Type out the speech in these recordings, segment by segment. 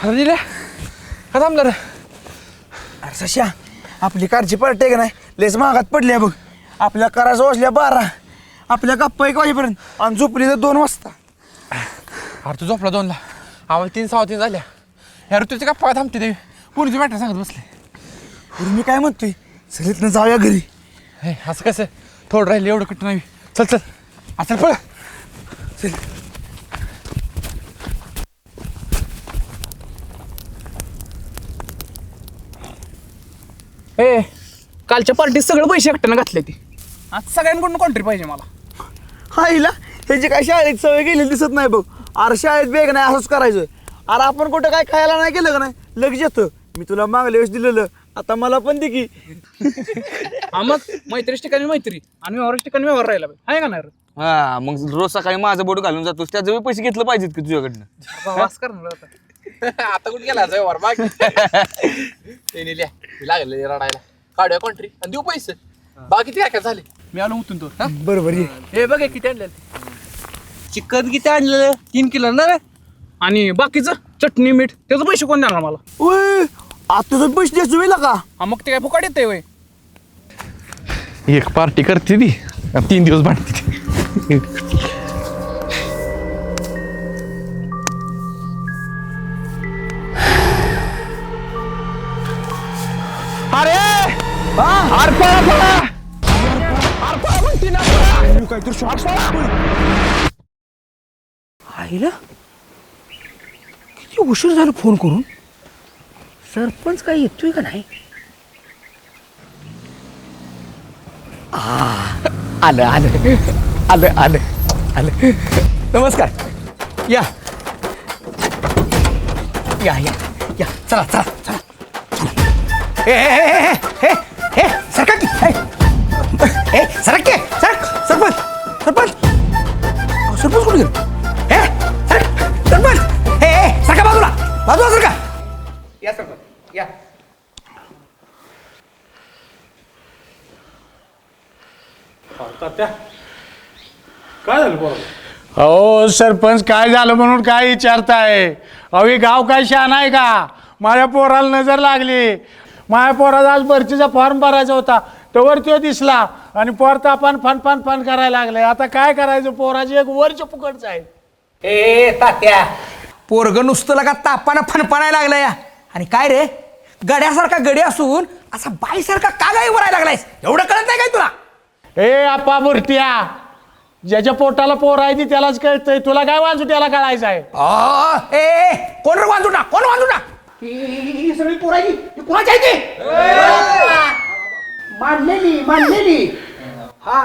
अरे का थांबलं रे? अरे सश्या आपली कारची पार्टी आहे का नाही लेस महागात पडली आहे बघ. आपल्या करायचं वाजल्या 12 आपल्या गप्पा 1 वाजेपर्यंत आणि झोपली तर 2 वाजता. अरे तू झोपला 2ला आम्हाला 3 6 झाल्या. या ऋतूचे का पाय थांबते ते पुरीची मॅटर सांगत बसले. अरे मी काय म्हणतोय चल जाऊया घरी. हे असं कसं थोडं राहिलं एवढं कुठं नाही. चल चल असं पळ चल. ए कालच्या पार्टीत सगळे पैसे एकट्यानं घातले ते आज सगळ्यांकडून कॉन्ट्री पाहिजे मला. हायला ह्याची काय शाळेत सवय गेलेली दिसत नाही बघ. अरे शाळेत बेग नाही असंच करायचं. अरे आपण कुठं काय खायला नाही केलं का नाही लगेच येतं मी तुला मागल्या वेळेस दिलेलं आता मला पण दे की. हा मग मैत्रीच ठिकाणी मैत्री आणि व्यवहारच ठिकाणी व्यवहार राहिला आहे का नाही रे? हा मग रोज सकाळी माझं बोट घालून जातोस त्याचे पैसे घेतलं पाहिजेत की तुझ्याकडनं. वास करणार आता. आता कुठे गेला व्यवहार माग लागले रडायला. काढूया कॉन्ट्री आणि देऊ पैसे. बाकी ते काय झाले मी आलो उतून तो बरोबर ये. हे बघ किती आणले चिकन किती आणलेलं 3 किलो ना रे. आणि बाकीचं चटणी मीठ त्याचं पैसे कोण देणार मला? ओय आता तुझं पैसे द्यायचं वेळेला का? हा मग ते काय फुकाट येते वय. एक पार्टी करते ती 3 दिवस भांडते ती. अरे अरे पळा पळा अरे पळा म्हणते ना पळा. काहीतरी शॉर्ट आईला किती उशीर झालं फोन करून. सरपंच काय येतोय का नाही? आलं आलं आलं आलं आलं. नमस्कार या या या या चला चला चला. ए ए ए ए सरका की ए सरक के सरक. सरपंच सरपंच सरपंच कुठे गेलं? ए सरक सरपंच. ए सरका बाजूला बाजूला सरका. या सरपंच या. काय झालं बरोबर? अहो सरपंच काय झालं म्हणून काय विचारताय? अहो हे गाव काय शहाणा आहे का? माझ्या पोराला नजर लागली. माझ्या पोराला आज भरतीचा फॉर्म भरायचा होता तोवर तो दिसला आणि पोर तापान फन करायला लागले. आता काय करायचं? पोराची एक वर्ष फुकटच आहे. ए तात्या पोरग नुसतं लगा तापानं फणफणायला लागलं या. आणि काय रे गड्यासारखा गडी असून असा बाईसारखा का गाई वरायला लागलायस? एवढं कळत नाही काय तुला? ए आपा बुरट्या ज्याच्या पोटाला पोर आहे ती त्यालाच कळतंय. तुला काय वाजू त्याला कळायचं आहे? ए कोण रे वांजुटा? कोण वांजुटा? ही सगळी पोराची कोणाची आहे ती? मांडलेली हा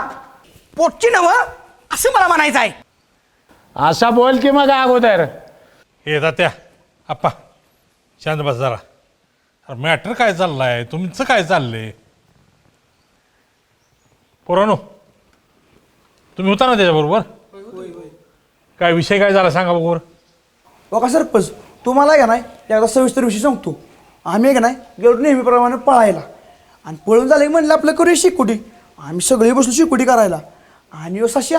पोटची नव असं मला म्हणायचं आहे. असा बोल की मग अगोदर. हे तात्या आप्पा शांत बस जरा. अरे मॅटर काय चाललाय? तुमचं काय चाललंय? पोरानो तुम्ही होता ना त्याच्याबरोबर? काय विषय काय झाला सांगा बरोबर. बघा सरपंच तुम्हाला आहे का नाही एकदा सविस्तर विषय सांगतो. आम्ही आहे का नाही गेलो नेहमीप्रमाणे पळायला आणि पळून झालं की म्हणलं आपलं करूया शिकुटी. आम्ही सगळे बसलो शिकुटी करायला आणि सश्या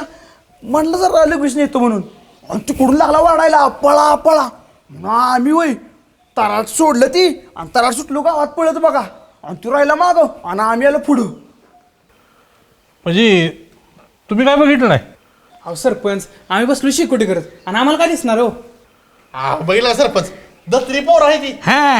म्हणलं जरा लगेच नेतो म्हणून आणि तिकडून लागला वाढायला पळा पळा. आम्ही वय तराट सोडलं ती आणि तराट सुटलो गावात पळत बघा आणि तू राहिला मागं आणि आम्ही आलो पुढं. म्हणजे तुम्ही काय बघितलं नाही? अहो सरपंच आम्ही बसलो शिकोटी करत आणि आम्हाला काय दिसणार हो? बघितला सरपंच दत्तरी पोर आहे ती. हा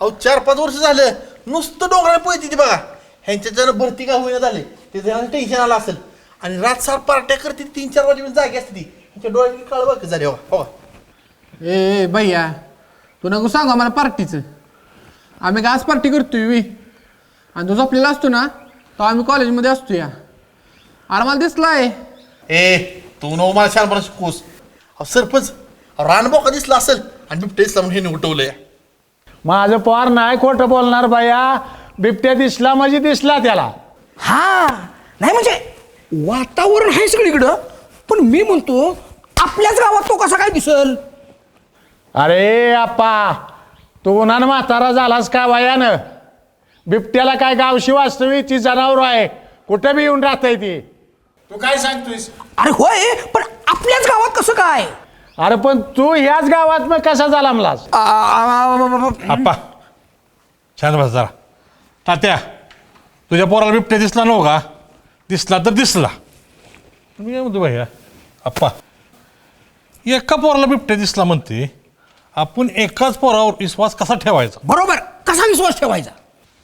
अहो 4-5 वर्ष झालं नुसतं डोंगराला पळती ती बघा. ह्यांच्या जरा भरती का होईना झाले ते जरा टेन्शन आलं असेल आणि रातसार पार्ट्या करते 3-4 वाजेपर्यंत जागी असते ती. त्यांच्या डोळ्याची काळ बघ झाली हो. ए भैया तू नको सांग आम्हाला पार्टीचं. आम्ही काय आज पार्टी करतोय वी आणि तू झोपलेला असतो ना तर आम्ही कॉलेजमध्ये असतो या. अरे मला दिसलाय. ए तू नको मला छानपणा शिकवूस. अहो सरपंच रानबोका दिसला असेल आणि बिबट्या दिसला म्हणून हे उठवलंय. माझं पोर नाही खोटं बोलणार बाया. बिबट्या दिसला म्हणजे दिसला त्याला. हा नाही म्हणजे वातावरण आहे सगळीकडं पण मी म्हणतो आपल्याच गावात तो कसा काय दिसल? अरे आप्पा तू उन्हानं म्हातारा झालास का वयानं? बिबट्याला काय गावशी वास्तविक ती जनावर आहे कुठे बी येऊन राहतंय ती. तू काय सांगतोयस? अरे होय पण आपल्याच गावात कसं काय? अरे पण तू ह्याच गावात मग कसा झाला मलास? आप्पा शांत बस जरा. तात्या तुझ्या पोराला बिबट्या दिसला नव्ह का? दिसला तर दिसला. तुम्ही काय म्हणतो भैया? आप्पा एका पोराला बिबट्या दिसला म्हणते, आपण एकाच पोरावर विश्वास कसा ठेवायचा? बरोबर, कसा विश्वास ठेवायचा?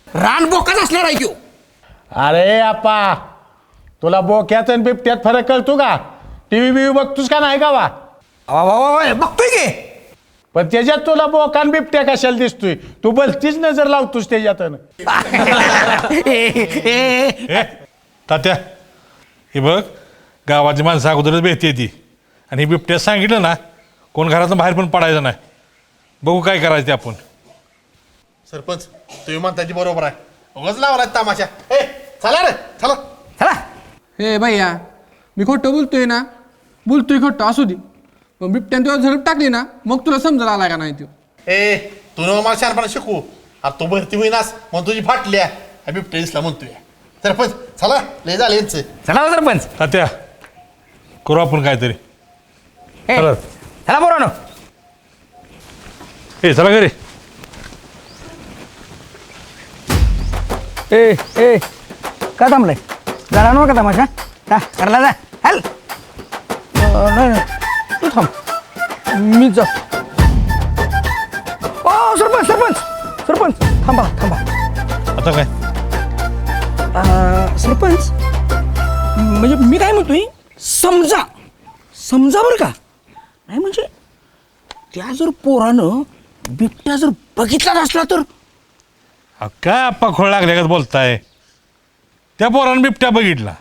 रान बोकाच असणार आहे तो. अरे आप्पा तुला बोक्यात आणि बिबट्यात फरक कळतो का? टीव्ही बिव्ही बघतोस का नाही का वा? बघतोय की. पण त्याच्यात तुला बोकान बिबट्या कशाला दिसतोय? तू भलतीच नजर लावतोस त्याच्यात. तात्या हे बघ, गावाची माणसं अगोदरच भेटते ती, आणि बिबट्या सांगितलं ना कोण घरातून बाहेर पण पडायचं नाही. बघू काय करायचं ते आपण. सरपंच तुम्ही म्हणताय ती बरोबर आहे. उगाच लावलाय तमाशा. चला रे चला. चला. हे भैया, मी खोटं बोलतोय ना? बोलतोय खोटं असू दे, पण बिबट्याने तुला झडप टाकली ना मग तुला समजायला आला का नाही तो. तू न मला शहाणपणा शिकू. आता तू भरती होईनास मग तुझी फाटल्या बिबट्या दिसला म्हणतोय. सरपंच चला, लय झालं यांचं. चला हो सरपंच. तात्या करू आपण काहीतरी. चला. चला बरोबर. चला घरी. ए का थांबलाय? झाला नव्हा का तमाशा? हा करला जा. हल नाही तू थांब, मीच जा. ओ सरपंच सरपंच सरपंच थांबा थांबा. आता काय? सरपंच म्हणजे मी काय म्हणतोय, समजा समजा बरं का, नाही म्हणजे त्या जर पोरानं बिबट्या जर बघितला नसला तर? काय आप्पा खोळ लागले का बोलताय? त्या पोरानं बिबट्या बघितला,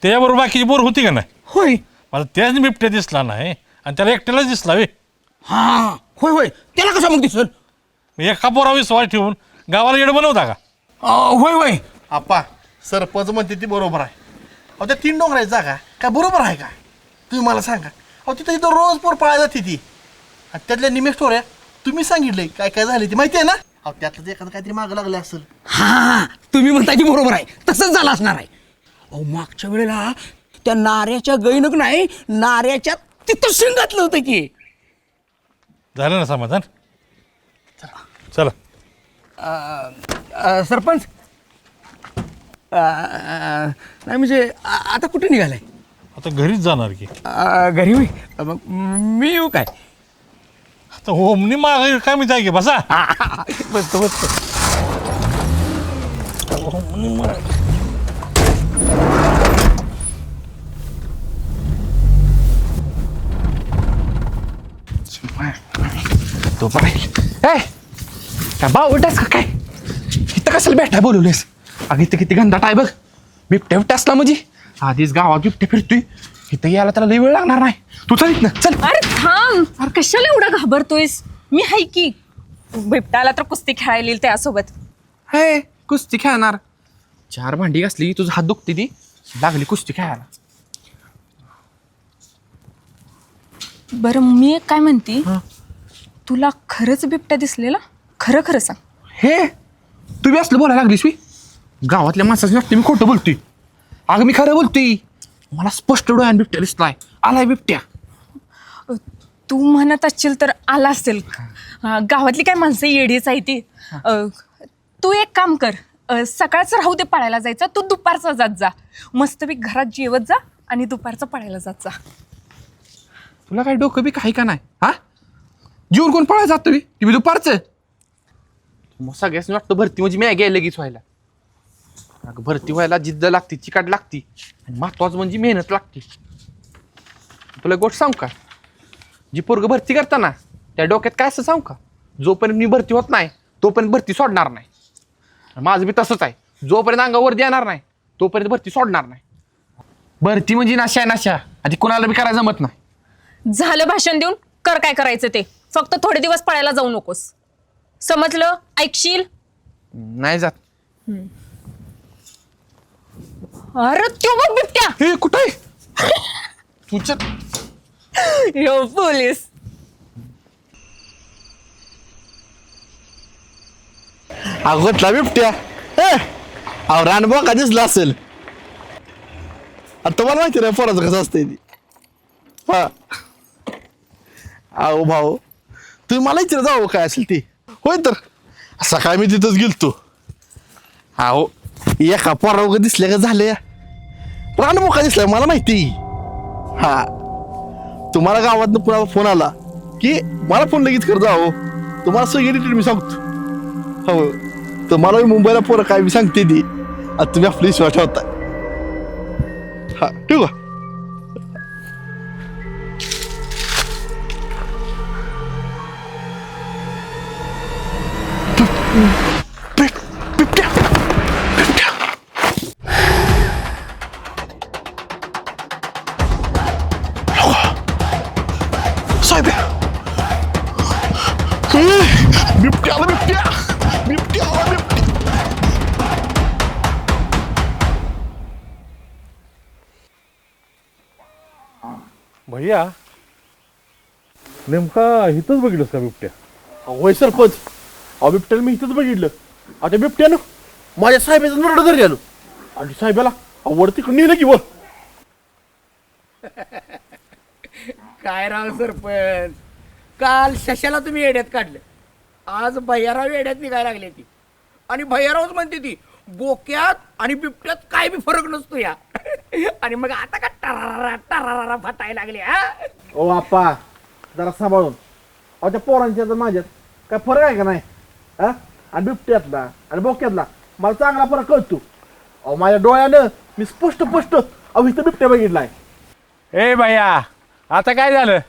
त्याच्याबरोबर बाकीची पोर होती का नाही? होय. मला त्याच बिबट्या दिसला नाही आणि त्याला एकट्यालाच दिसला वे. हा होय होय, त्याला कसं मग दिसल? एका पोरा विश्वास ठेवून गावाला येड बनवता का? होय होय. आप्पा सरपंच म्हणते ती बरोबर आहे. अहो त्या 3 डोंगराची जागा काय बरोबर आहे का? तुम्ही मला सांगा. अहो तिथं रोज पोर पळायला जाते ती, आणि त्यातल्या निमे स्टोऱ्या तुम्ही सांगितलंय काय काय झाली ती माहिती आहे ना? अहो त्यातलं एखादं काहीतरी मागं लागलं असेल. हा तुम्ही म्हणताय की बरोबर आहे, तसंच झालं असणार आहे. अहो मागच्या वेळेला त्या नाऱ्याच्या गैनक नाही, नाऱ्याच्या तिथं शिंगातलं होतं की. झालं ना समाधान? चला. सरपंच नाही म्हणजे आता कुठे निघालाय? आता घरीच जाणार की. घरी होई. मग मी येऊ काय? आता होमनी माग काय मी जाय की बसा. बसतो बसतो. तो काय भाऊ उठास का काय? इथं कशाला भेटाय बोलवलेस? अगं इथं किती घंटाट आहे बघ. बिबट्या बिबट्या असला म्हणजे आधीच गावात बिबट्या फिरतोय, इथं यायला त्याला लई वेळ लागणार नाही. तू चल इथनं चल. अरे थांब, अरे कशाला एवढा घाबरतोयस? मी हाय की. बिबट्याला तर कुस्ती खेळायला येईल त्यासोबत. हे कुस्ती खेळणार? 4 भांडी घासली, तुझा हात दुखते ती लागली कुस्ती खेळायला. बरं मी एक काय म्हणते, तुला खरंच बिबट्या दिसलेला? खरं खरं सांग. हे तू बी असलं बोलायला लागलीस मी? गावातल्या माणसाची वाटते मी खोटं बोलतोय. अगं मी खरं बोलतोय. मला स्पष्ट डोळ्यान बिबट्या दिसलाय. आलाय बिबट्या. तू म्हणत असशील तर आला असेल. गावातली काय माणसं येडीच आहे ती. तू एक काम कर, सकाळचं राहू दे पळायला जायचं, तू दुपारचा जात जा. मस्तपैकी घरात जेवत जा आणि दुपारचं पळायला जात जा. तुला काय डोकं बी काही का नाही? हा जीवन कोण पळायला जातो बी? ती दुपारचं. मग सगळ्याच वाटतं भरती म्हणजे मी गेलं लगेच व्हायला. अगं भरती व्हायला जिद्द लागते, चिकाट लागते, आणि महत्वाचं म्हणजे मेहनत लागते. तुला गोष्ट सांगू का? जी पोरग भरती करताना त्या डोक्यात काय असं सांगू का? जोपर्यंत मी भरती होत नाही तोपर्यंत भरती सोडणार नाही. माझं बी तसंच आहे. जोपर्यंत अंगावर देणार नाही तोपर्यंत भरती सोडणार नाही. भरती म्हणजे नाशा आहे नाशा, आधी कोणाला बी करायला जमत नाही. झालं भाषण देऊन, कर काय करायचं ते. फक्त थोडे दिवस पळायला जाऊ नकोस, समजलं? ऐकशील? नाही जात. अरे त्यो बघ बिबट्या. हे कुठं आहे? तुझ्या यो पोलीस. अगोदला बिबट्या अहो रानबा का दिसला असेल. आता तुम्हाला माहिती नाही पोराचं कसं असतंय ती. अहो भाऊ तुम्ही मला इथे जावं काय असेल ते होय तर सकाळी मी तिथंच गेलतो अहो एका पोरावं दिसल्या का झालं प्राणमुखा दिसलाय मला माहिती हा तुम्हाला गावातनं पुन्हा फोन आला की मला फोन लगेच कर जाओ तुम्हाला सगळी डिटेल मी सांगतो हो तुम्हाला मुंबईला पोरं काय मी सांगते ती आता तुम्ही आपली विश्वास ठेवताय हा ठेवू का बिबट्या आला बिबट्या बिबट्या आला बिबट्या भैया नेमका इथंच बघितलंस का बिबट्या होय सरपंच अहो बिबट्याला मी इथंच बघितलं आता बिबट्यानं माझ्या साहेबाचं नरड धरली आलो आणि साहेबाला वर तिकडे नेलं की वर काय राव सरपंच काल शशाला तुम्ही येड्यात काढलं आज भैयाराव येड्यात निघायला लागले ती आणि भैयारावच म्हणते ती बोक्यात आणि बिबट्यात काय बी फरक नसतो या आणि मग आता का टरारा टरारा फटायला लागले हा ओ आप्पा जरा सांभाळून अहो त्या पोरांच्या तर माझ्यात काय फरक आहे का नाही हा आणि बिबट्यातला आणि बोक्यातला मला चांगला फरक कळतो अहो माझ्या डोळ्यानं मी स्पष्ट अहो इथं बिबट्या बघितलाय ए भैया आता काय झालं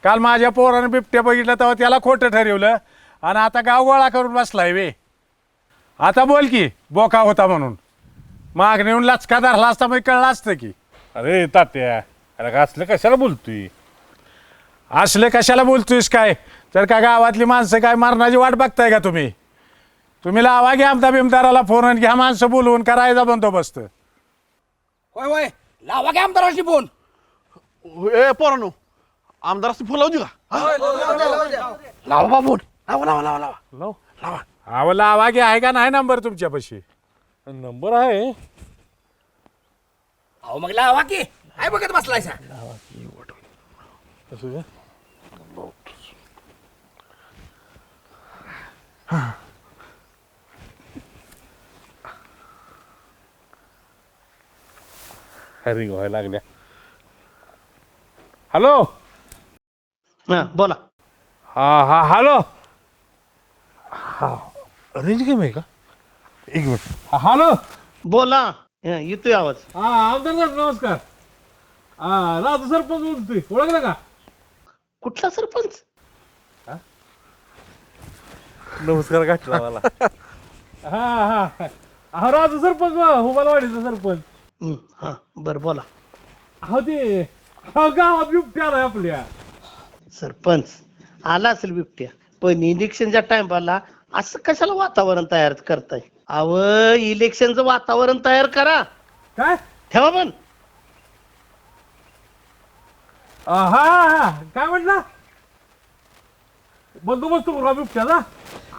काल माझ्या पोरानं बिबट्या बघितलं तेव्हा त्याला खोटं ठरवलं आणि आता गाव गोळा करून बसलाय वे आता बोल की बोका होता म्हणून माग नेऊन लचका धरला असता मग कळलं असतं की अरे तात्या अरे का असलं कशाला बोलतोय असले कशाला बोलतोयस काय तर का गावातली माणसं काय मारण्याची वाट बघताय का तुम्ही तुम्ही लावा घ्या आमदा बिमदाराला फोन आणि घ्या माणसं बोलवून करायचा बंदोबस्त होय होय लावा काय आमदाराशी फोन ए पोरांनो आमदाराची फुलं होती का लावा बा फोन लावा लावा लावा लावा अहो लावा घ्या आहे का नाही नंबर तुमच्यापाशी नंबर आहे अहो मग लावा की काय बघत बसलायसा असं का? रिंग व्हायला लागल्या हॅलो बोला हा हॅलो हा रेंज गेम आहे का एक मिनिट हॅलो बोला येतोय आवाज हा आमदार साहेब नमस्कार हा राजू सरपंच बोलतोय ओळखलं का कुठला सरपंच नमस्कार गाठला मला हा हा राजू सरपंच हुबालवाडीचा सरपंच हा बर बोला हा ते हा गावात बिबट्या आलाय आपल्या सरपंच आला असेल बिबट्या पण इलेक्शनच्या टाइमला असं कशाला वातावरण तयार करताय अव इलेक्शनचं वातावरण तयार करा काय ठेवा पण हा काय म्हटलं बंदोबस्त करू का बिबट्याचा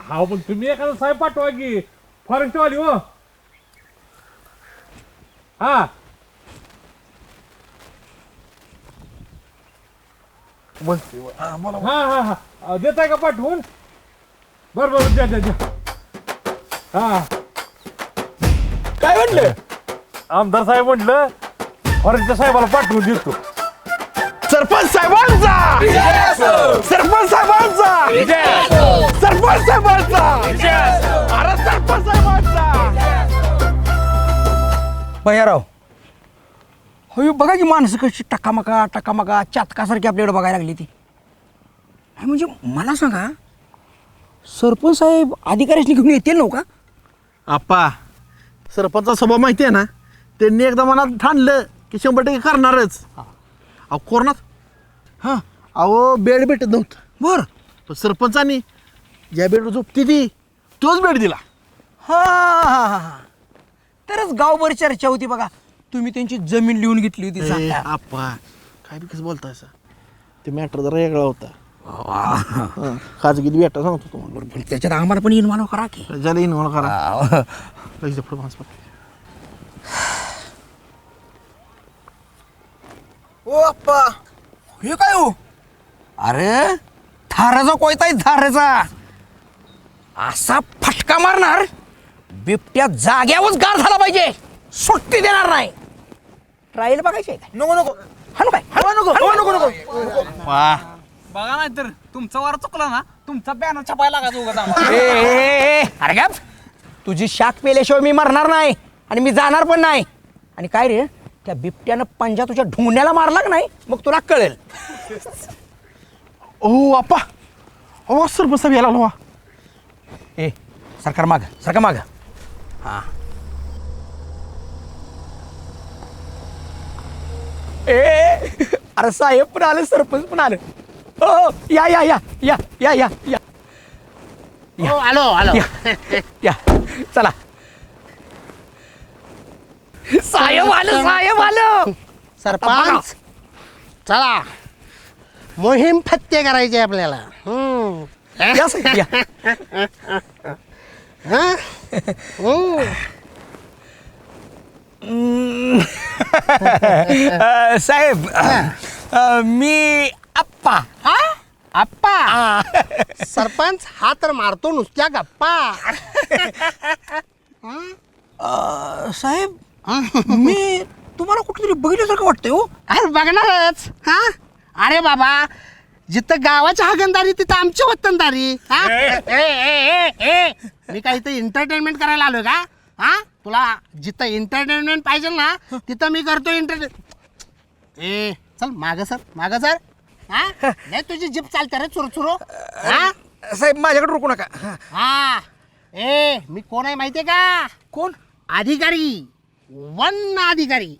हा पण तुम्ही एखादा साहेब पाठवा की फॉरेस्टवाली हो हा हा देताय का पाठवून बरोबर द्या हा काय म्हणलं आमदार साहेब म्हटलं फॉरेस्टच्या साहेबाला पाठवून देतो सरपंच साहेबांचा सरपंच साहेबांचा सरपंच साहेबांचा अरे सरपंच साहेबांचा भैयाराव हो बघा की माणसं कशी टकामका चातकासारखी आपल्याकडे बघायला लागली ती नाही म्हणजे मला सांगा सरपंच साहेब अधिकाऱ्याशी घेऊन येतील नव्ह का आप्पा सरपंचा स्वभाव माहिती आहे ना त्यांनी एकदा मनात ठाणलं की 100% करणारच अहो कोरोनात हां अहो बेड भेटत नव्हतं बर पण सरपंचानी ज्या बेडवर झोपती ती तोच बेड दिला हा तरच गावभर चर्चा होती बघा तुम्ही त्यांची जमीन लिहून घेतली होती सांगता. आप्पा काय बी कसं बोलताय सर ते मॅटर जरा वेगळा होता खाजगीत भेटा सांगतो तुम्हाला पण त्याच्यात आम्हाला पण इन्व्हॉल्व करा की ज्याला इन्व्हॉल्व करा लगेच पुढे माणूस पाठवा. ओ अप्पा हे काय हो अरे थाराचा कोयता आहे थाराचा. असा फटका मारणार बिबट्या जाग्यावरच गार झाला पाहिजे. सुट्टी देणार नाही. ट्रायल बघायची आहे काय? नको नको हाणू काय? हाणू नको नको. बघा नाही तर तुमचा वार चुकला ना तुमचा बॅनर छापायला लागा दोघं ए, ए, ए, अरे गप. तुझी शाक पेल्याशिवाय मी मरणार नाही आणि मी जाणार पण नाही. आणि काय रे त्या बिबट्यानं पंजा तुझ्या ढोण्याला मारला का नाही मग तुला कळेल. ओ आप्पा अहो सरपंच साहेब यायला लागलो. ए सरकार माग हा. ए अरे साहेब पण आलं सरपंच पण आलं. हो या या या या या या या हो, आलो या चला. साहेब आलं. सरपंच चला मोहीम फत्ते करायची आपल्याला. या साहेब या. साहेब मी आप्पा. आप्पा सरपंच हा तर मारतो नुसत्या गप्पा. साहेब मी तुम्हाला कुठेतरी बघितल्यासारखं वाटतंय हो. अरे बघणारच हा. अरे बाबा जिथं गावाची हागणदारी तिथं आमची वतनदारी. हा ए मी काय इथं एंटरटेनमेंट करायला आलोय का? हा तुला जिथं एंटरटेनमेंट पाहिजे ना तिथं मी करतो ए चल मागं सर हा नाही तुझी जीप चालते रे चुरचुरो. हा साहेब माझ्याकडे रोखू नका. हा ए मी कोण आहे माहितीये का? कोण? अधिकारी वन अधिकारी.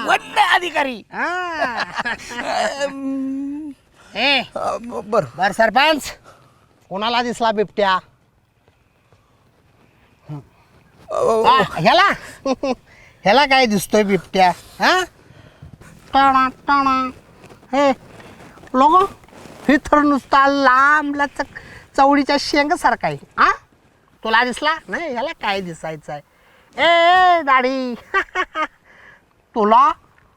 वन्य अधिकारी. ए बर सरपंच कोणाला दिसला बिबट्या? ह्याला काय दिसतोय बिबट्या? हा टाणा टाणा हे लोक हे तर नुसता लांब लचक चवडीच्या शेंगासारखा आहे. हा तुला दिसला नाही? ह्याला काय दिसायचं आहे? ए दाढी तुला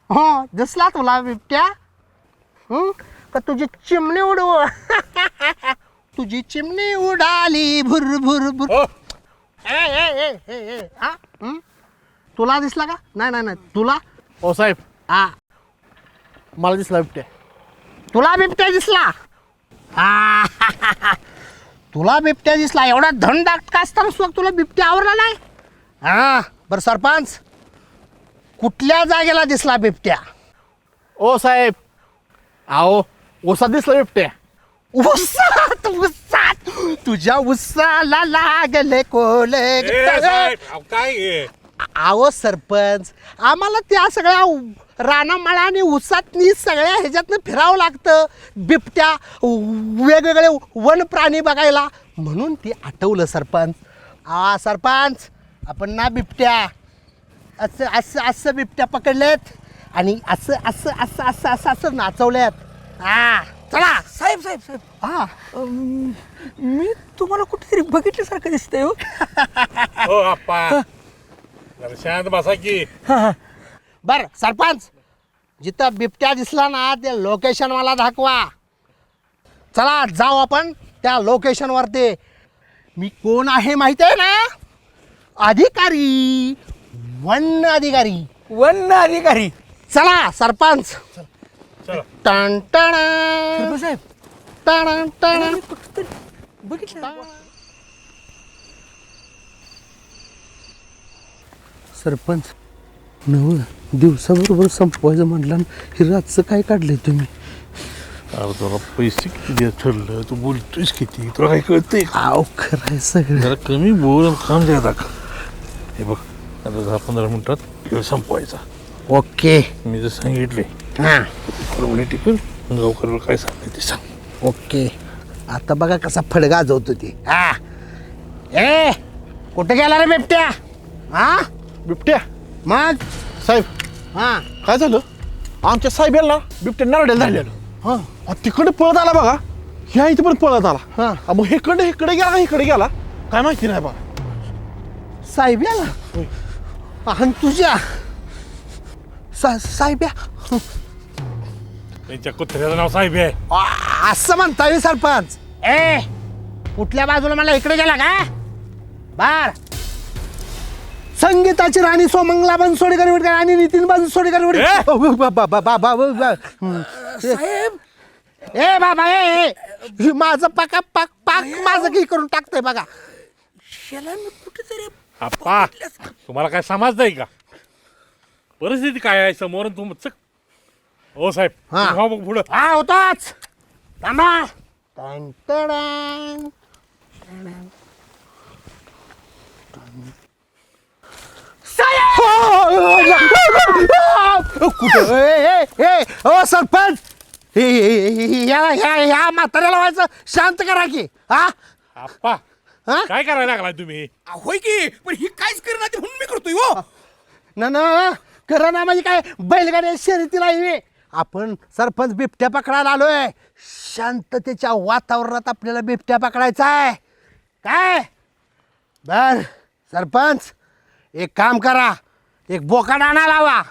हो दिसला तुला बिबट्या? का तुझी चिमणी उडव तुझी चिमणी उडाली भुर भुर भुर. हा तुला दिसला का? नाही तुला? ओ साहेब हा मला दिसला बिबट्या. तुला बिबट्या दिसला? तुला बिबट्या दिसला? एवढा धन दाखका असताना सुद्धा तुला बिबट्या आवरला नाही? हा बरं सरपंच कुठल्या जागेला दिसला बिबट्या? ओ साहेब आओ ओसात दिसला बिबट्या. उसात तुझ्या उसाला लागले कोले. काय आहो सरपंच आम्हाला त्या सगळ्या रानामाळा आणि उसातनी सगळ्या ह्याच्यातनं फिरावं लागतं बिबट्या वेगवेगळे वन प्राणी बघायला म्हणून ते आठवलं सरपंच. सरपंच आपण ना बिबट्या असं असं असं बिबट्या पकडलेत आणि असं असं असं असं असं असं नाचवल्यात. हा चला साहेब हा मी तुम्हाला कुठेतरी बघितल्यासारखं दिसतंय हो. हो आप्पा जरा शांत बसा की. बर सरपंच जिथं बिबट्या दिसला ना ते लोकेशन मला दाखवा. चला जाऊ आपण त्या लोकेशनवरती. मी कोण आहे माहिती आहे ना? अधिकारी वन अधिकारी. वन्य अधिकारी. चला सरपंच. चला. टन टन साहेब टन टन. बघितलं सरपंच नव दिवसाबरोबर संपवायचं म्हटलं हे रातचं काय काढलंय तुम्ही? अरे तुला पैसे किती द्या ठरलं तू बोलतोयस किती तुला काय कळतंय? आव खरं आहे सगळं. जरा कमी बोल काम द्या का. हे बघ आता 10-15 मिनिटात खेळ संपवायचा. ओके मी जर सांगितले हां टिकल गावकऱ्याला काय सांगते ते सांग. ओके आता बघा कसा फडगा जावतो ते. हा ए कुठे गेला रे बिबट्या? हा बिबट्या मग साहेब हा काय झालं? आमच्या साहेब याला बिबट्या नरड्याला झालेलं. हा तिकडे पळत आला बघा. ह्या इथे पण पळत आला. हा मग इकडे गेला काय माहिती नाही बघा. साहेब याला आणि तुझ्या साहेब्या त्यांच्या कुत्र्याचं नाव साहेब आहे. असं म्हणताय सरपंच. ए कुठल्या बाजूला मला इकडे गेला का बार. संगीताची राणी सोमंगला बनसोडेकर आणि नितीन बनसोडेकर. साहेब ए बाबा ए माझं पाका पाक पाक माझं की करून टाकतंय बघा. आप्पा तुम्हाला काय समजतंय का परिस्थिती काय आहे समोर तुमचं. हो साहेब हा. बघ पुढं. हा होताच थांबा. टन, टडन. कुठे सरपंच ह्या म्हाताऱ्याला व्हायचं शांत करा की. हा आप्पा हा? काय करायला लागलाय तुम्ही. होय की पण ही काहीच करणार म्हणून मी करतोय हो. ना खरं ना म्हणजे काय बैलगाड्या शर्यतीला येवे. आपण सरपंच बिबट्या पकडायला आलोय. शांततेच्या वातावरणात आपल्याला बिबट्या पकडायचा आहे काय. बर सरपंच एक काम करा. एक बोकाड आणा लावा.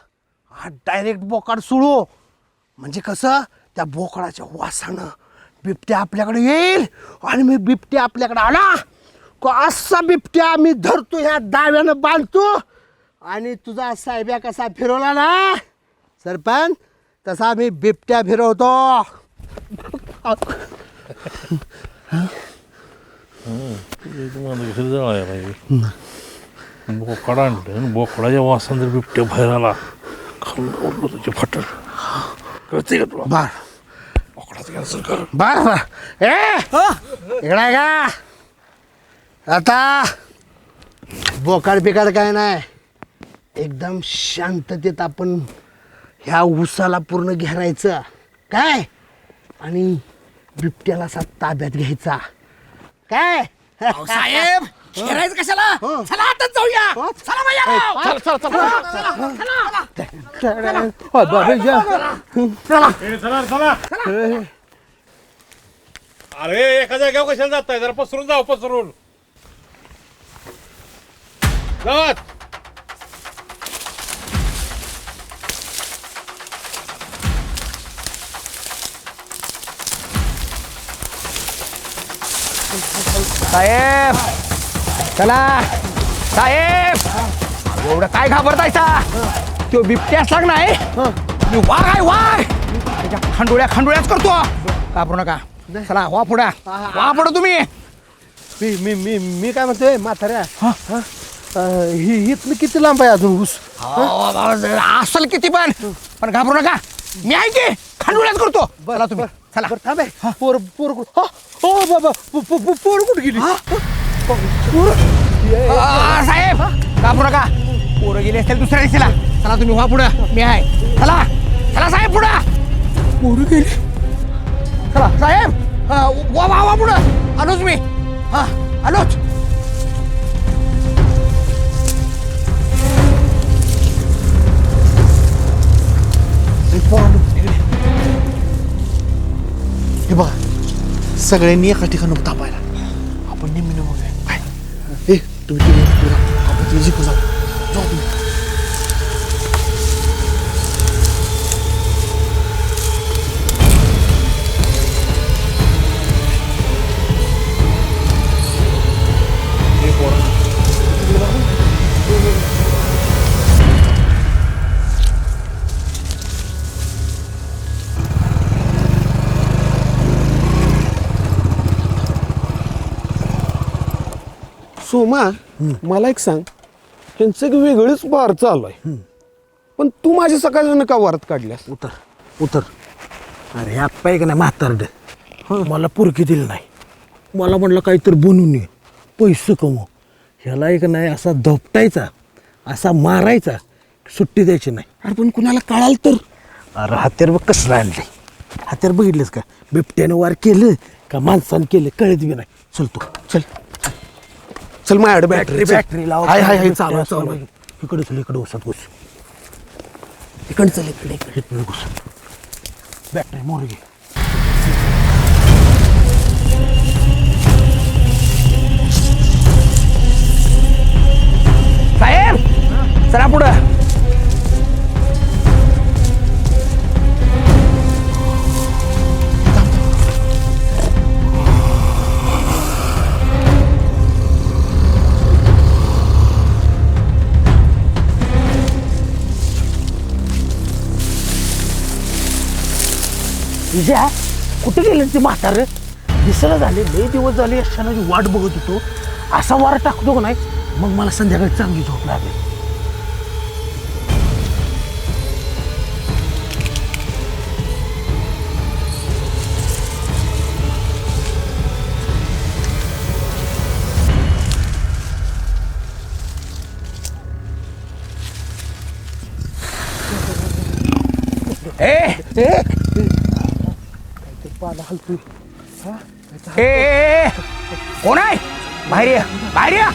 हा डायरेक्ट बोकाड सुळू. म्हणजे कसं त्या बोकडाच्या वासानं बिबट्या आपल्याकडे येईल. आणि मी बिबट्या आपल्याकडे आला का असा बिबट्या मी धरतो ह्या दाव्यानं बांधतो. आणि तुझा साहेब्या कसा फिरवला ना सरपंच तसा मी बिबट्या फिरवतो. बोकडा आणलं बोकडाच्या वासान जर बिबट्या बाहेर आला खाल्लं तुझे फटल कळते का तुला. बर बोकडाचं कॅन्सल कर. बर बर ए इकडे आहे का. आता बोकाड बिकाड काय नाही. एकदम शांततेत आपण ह्या उसाला पूर्ण घेरायचं काय. आणि बिबट्याला असा ताब्यात घ्यायचा काय. साहेब खेळायचं कशाला. चला आताच जाऊया. चला चला अरे एका जागेवर कशाला जाताय जरा पसरून जाऊ पसरून जात. साहेब चला साहेब एवढं काय घाबरतायसा. तो बिबट्या असला नाही मी वाघ आहे वाघ. त्याच्या खंडोळ्याच करतो. घाबरू नका. चला वा पुढा वा पुढं तुम्ही. मी मी मी मी काय म्हणतोय म्हाताऱ्या ही इथनं किती लांब आहे अजून ऊस. असल किती पण घाबरू नका. मी आहे की खंडोळ्याच करतो. चला तुम्ही चला. थांबे पोर पोर हो बाबा पोर कुठे गेली. साहेब घाबरू नका. पोरं गेली असतील दुसऱ्या दिशेला. चला तुम्ही वा पुढं मी आहे. चला चला साहेब पुढं. पोरं गेली. चला साहेब वा वा वा पुढं. आलोच मी. हा आलोच. हे बघा सगळ्यांनी एका ठिकाणी थांबायला. आपण नेहमी बघूया काय. ए तुम्ही आपण तिथे जिंकू जाऊ. जाऊ तुम्ही. सोमा मला एक सांग. त्यांचं एक वेगळीच वार चालू आहे पण तू माझ्या सकाळचं का वारात काढल्यास. उतर. अरे आप्पा एक नाही म्हातारड मला पुरकी दिली नाही. मला म्हटलं काहीतरी बनवून ये पैसे कमव. ह्याला एक नाही असा धपटायचा असा मारायचा सुट्टी द्यायची नाही. अरे पण कुणाला कळाल तर. अरे हत्यार बघ कसलं आणले. हत्यार बघितलेस का बिबट्यानं वार केलं का माणसानं केलं कळत बी नाही. चल तू चल चल माझ्याकडे बॅटरी लाव. हाय चालू चालू. इकडे चल इकडे घुसत घुस. इकडे चल इकडे घुस. बॅटरी मोर घे. साहेब चला पुढं. तुझ्या कुठे गेले ते म्हातारं दिसणं झाले लय दिवस झाले क्षणाची वाट बघत होतो असा वारा टाकतो का नाही मग मला संध्याकाळी चांगली झोप लागेल. कोण आहे बाहेर या बाहेर या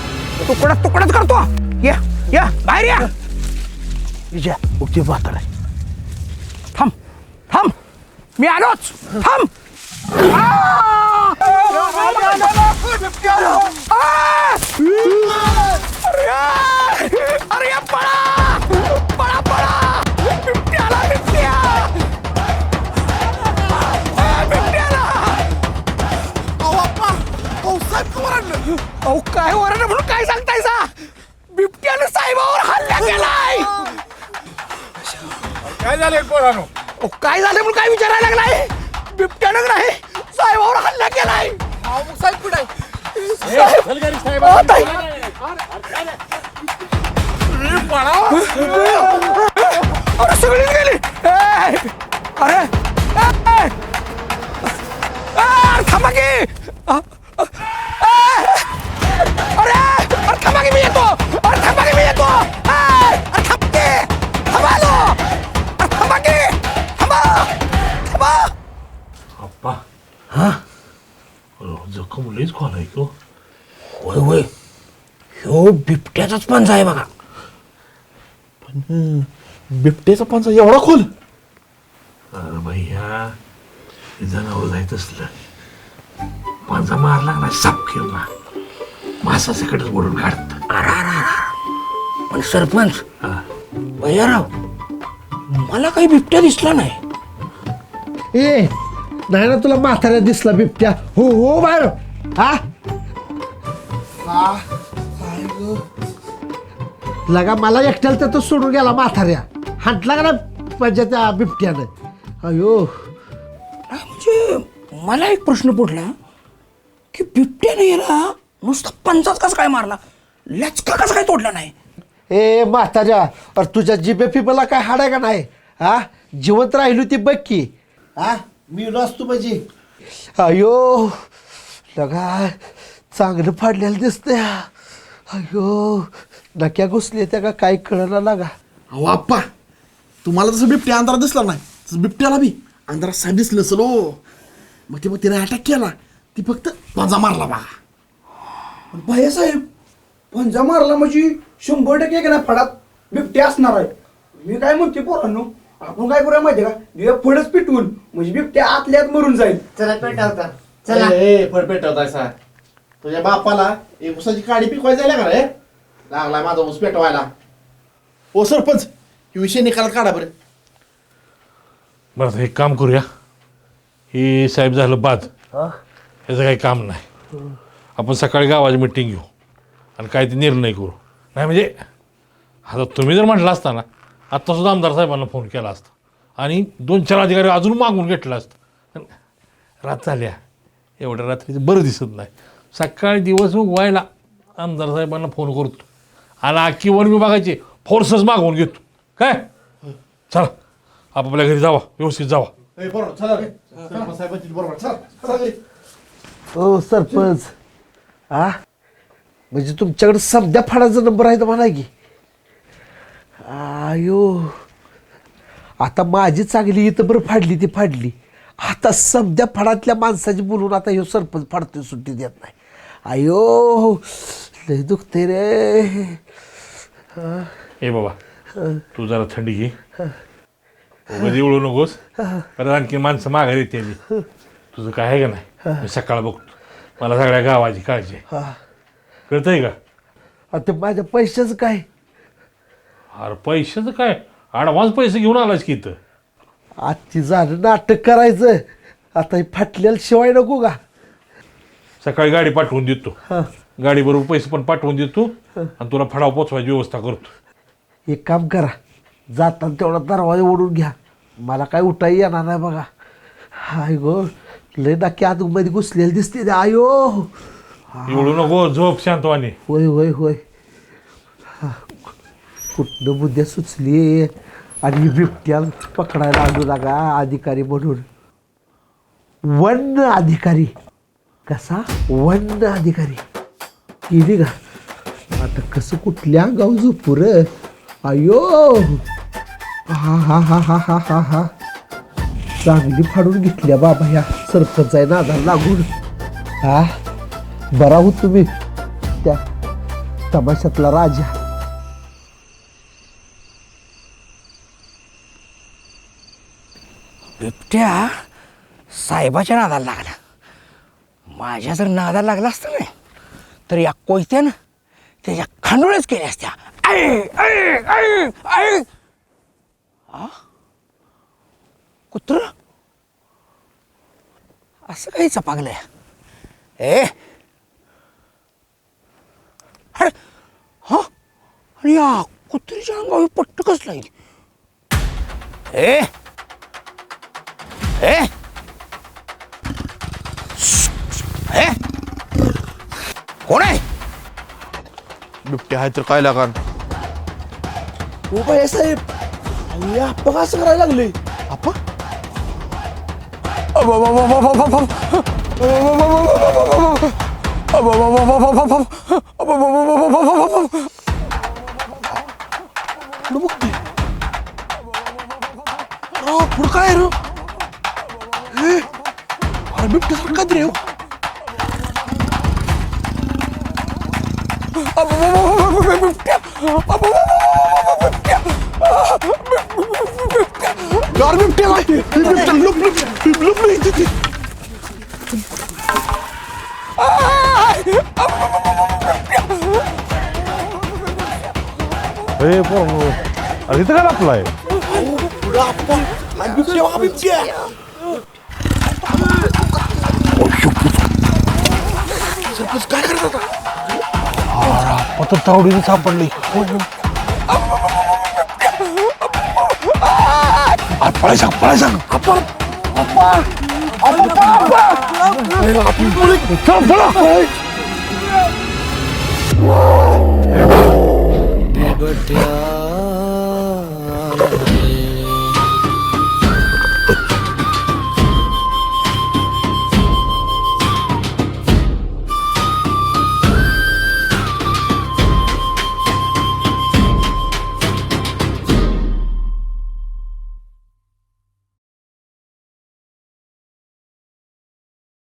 तुकडच करतो या या बाहेर या विजया उगते म्हातारा थांब थांब मी आलोच थांब अरे पळा पळा पळा बिबट्याला बिबट्या अहो काय वरड म्हणून काय सांगतायसा बिबट्यानं साहेबावर हल्ला केलाय. काय झालं पोरानो? अहो काय झालं म्हणून काय विचारायला लागलाय बिबट्यानं नाही साहेबावर हल्ला केलाय. साहेब कुठे अरे सगळीच गेली अरे थांबा की अरे थांबा की मी येतो अरे थांबा की मी येतो अरे थांब की थांबालो अरे थांबा की थांबा थांबा आप्पा हा जखम लईच खोल आहे की होय होय ह्यो बिबट्याचाच पंजा आहे बघा. बिबटेचा पंचा एवढा खोल? अरे भैया जनावर जायचं असलं पंजा मारला ना साप केला मासा सकटच ओढून काढत. पण सरपंच भैयाराव मला काही बिबट्या दिसला नाही. ए नाही ना तुला म्हाताऱ्या दिसला बिबट्या? हो हो बाहेर हा लगा मला एकट्याला तर तो सोडून गेला म्हाताऱ्या हांटला का ना माझ्या त्या बिबट्यानं. अयो म्हणजे मला एक प्रश्न पडला की बिबट्याने याला नुसता पंचाच कसा काय मारला लचका कसा काय तोडला नाही. ए म्हाताऱ्या अरे तुझ्या जिबे फिबेला काय हाड आहे का नाही हा जिवंत राहिलो ती बघ की हा मी असतो माझी. अयो लगा चांगलं फाडलेलं दिसतंय. अयो नक्या घुसली त्या का काही कळना लागा. अहो आप्पा तुम्हाला तसं बिबट्या अंधारात दिसला नाही तसं बिबट्याला बी अंधारात साहेब दिसलं असेल हो. मग ते तिने अटॅक केला ती फक्त पंजा मारला बा. भैया साहेब पंजा मारला म्हणजे 100% का नाही फडात बिबट्या असणार आहे. मी काय म्हणते पोरांनो आपण काय करूया माहिती का दिव्या फडच पिटवून म्हणजे बिबट्या आतल्यात मरून जाईल. चला पेटावता फड पेटवतायसा तुझ्या बापाला एक उसाची काडी पिकवायला जायला का रे लागला माझा ऊस पेटवायला. ओ सरपंच हे विषय निकालात काढा बरं. बरं आता एक काम करूया हे साहेब झालं बाद याचं काही काम नाही. आपण सकाळी गावाची मिटिंग घेऊ आणि काय ते निर्णय करू. नाही म्हणजे आता तुम्ही जर म्हटलं असता ना आत्तासुद्धा आमदार साहेबांना फोन केला असता आणि 2-4 अधिकारी अजून मागून घेतलं असतं. रात झाल्या एवढ्या रात्रीचं बरं दिसत नाही. सकाळी दिवस व्हायला आमदार साहेबांना फोन करतो आणि अख्खी वन विभागाचे फोर्सेस मागवून घेतो. काय चला आपापल्या घरी जावा व्यवस्थित जावा. बरोबर चला रे सरपंच साहेबांची बरोबर चला चला घरी. हो सरपंच हा म्हणजे तुमच्याकडे सध्या फाडाचा नंबर आहे तर म्हणा की. आयो आता माझी चांगली इथं बरं फाडली ती फाडली आता सध्या फडातल्या माणसाची बोलून आता ह्यो सरपंच फाडतोय सुट्टी देत नाही. आयो लय दुखते रे. ए बाबा तू जरा थंडी घे कधी उळू नकोस परत आणखी माणसं माघारी येते. तुझं काय आहे का नाही मी सकाळ बघतो मला सगळ्या गावाची काळजी आहे. कळतंय का? आता माझ्या पैशाचं काय? अरे पैशाचं काय ॲडव्हान्स पैसे घेऊन आलास की इथं. आजची झालं नाटक करायचं आता हे फाटलेलं शिवाय नको का. सकाळी गाडी पाठवून देतो गाडीबरोबर पैसे पण पाठवून देतो आणि तुला फडाव पोचवायची व्यवस्था करतो. एक काम करा जाताना तेवढा दरवाजा ओढून घ्या मला काय उठाई येणार नाही बघा. हाय गो लय नक्की आत मध्ये घुसलेली दिसते आयो. एवढू नको झोप शांतवानी. होय होय होय. कुठनं बुद्ध्या सुचली आणि बिबट्या पकडायला आलो लागा अधिकारी म्हणून. वन अधिकारी कसा वन अधिकारी केली का आता कसं कुठल्या गाव झोपूर अयो. हा हा हा हा हा हा हा चांगली फाडून घेतल्या बाबा ह्या सरपंच आहे नादाला लागून. हा बरा हो तुम्ही त्या तमाशातला राजा. बिबट्या साहेबाच्या नादाला लागला. माझ्या जर नादाला लागला असतं नाही तर या कोयत्यानं त्याच्या खांडोळ्याच केल्या असत्या. कुत्र असं काही चपागलंय. हा आणि या कुत्रीच्या अंगावर पट्ट कसला येईल. कोण आहे. बिबट्या आहे तर काय लागा. हो बाई साहेब आपण असं करायला लागले. आपण पुढं काय रे. अरे बिबट्या सारखा रे. यार बिबट्या नाही. बिबट्या लुप नाही तिथे. अरे इथं काय आपला आहे. बिबट्या सरपंच काय करत होता. आता तावडीने सापडली. पळाय सांग पळाय सांग. बिबट्या